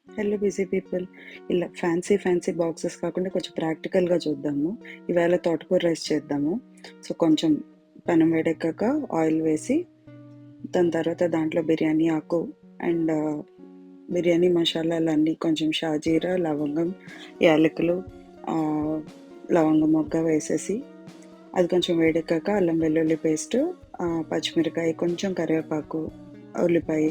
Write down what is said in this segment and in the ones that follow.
Hello busy people. ఇలా fancy fancy boxes కాకుండా కొంచెం ప్రాక్టికల్‌గా చూద్దాము. ఇవాళ తోటకూర రైస్ చేద్దాము. సో, కొంచెం పెనం వేడెక్కాక ఆయిల్ వేసి, దాని తర్వాత దాంట్లో బిర్యానీ ఆకు అండ్ బిర్యానీ మసాలాలన్నీ కొంచెం షాజీరా, లవంగం, యాలకులు, ఆహ్, లవంగం మొగ్గ వేసేసి, అది కొంచెం వేడెక్కాక అల్లం వెల్లుల్లి పేస్టు, పచ్చిమిరకాయ, కొంచెం కరివేపాకు, ఉల్లిపాయ,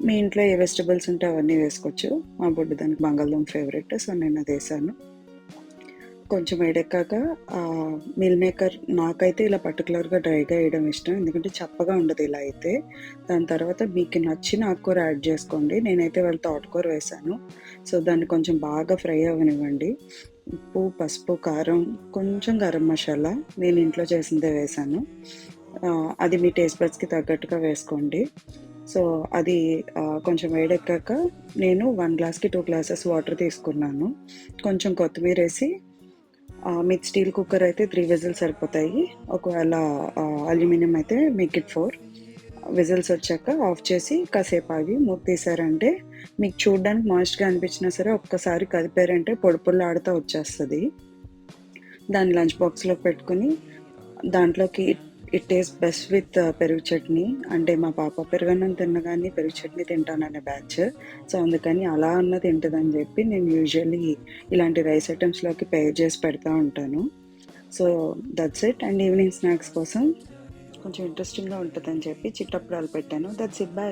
మీ ఇంట్లో ఏ వెజిటబుల్స్ ఉంటే అవన్నీ వేసుకోవచ్చు. మా బుడ్డదానికి బంగాళదుంప ఫేవరెట్. సో, నేను అది వేసాను. కొంచెం వేడెక్కాక మీల్ మేకర్, నాకైతే ఇలా పర్టికులర్‌గా డ్రైగా వేయడం ఇష్టం. ఎందుకంటే చప్పగా ఉండదు ఇలా అయితే. దాని తర్వాత మీకు నచ్చిన ఆకుకూర యాడ్ చేసుకోండి. నేనైతే ఇవాళ తోటకూర వేశాను. సో, దాన్ని కొంచెం బాగా ఫ్రై అవ్వనివ్వండి. ఉప్పు, పసుపు, కారం, కొంచెం గరం మసాలా నేను ఇంట్లో చేసిందే వేశాను. అది మీ టేస్ట్ బడ్స్‌కి తగ్గట్టుగా వేసుకోండి. సో, అది కొంచెం వేడెక్కాక నేను 1 గ్లాస్‌కి 2 గ్లాసెస్ వాటర్ తీసుకున్నాను. కొంచెం కొత్తిమీరేసి, మీకు స్టీల్ కుక్కర్ అయితే 3 విజిల్స్ సరిపోతాయి. ఒకవేళ అల్యూమినియం అయితే మేక్ ఇట్ 4 విజిల్స్ వచ్చాక ఆఫ్ చేసి కాసేపు ఆగి మూత తీశారంటే, మీకు చూడడానికి మాయిస్ట్‌గా అనిపించినా సరే ఒక్కసారి కదిపారంటే పొడి పొడిలాడుతా వచ్చేస్తది. దాన్ని లంచ్ బాక్స్‌లో పెట్టుకొని, దాంట్లోకి ఇట్ టేస్ట్ బెస్ట్ విత్ పెరుగు చట్నీ. అంటే మా పాప పెరుగన్నం తినగానే పెరుగు చట్నీ తింటాననే బ్యాచ్. సో, అందుకని అలా అన్నా తింటదని చెప్పి నేను యూజువల్లీ ఇలాంటి రైస్ ఐటెమ్స్‌లోకి పెయిర్ చేసి పెడతా ఉంటాను. So, that's it. And evening snacks కోసం కొంచెం ఇంట్రెస్టింగ్‌గా ఉంటదని చెప్పి చిట్టప్పడాలు పెట్టాను. That's it. బై.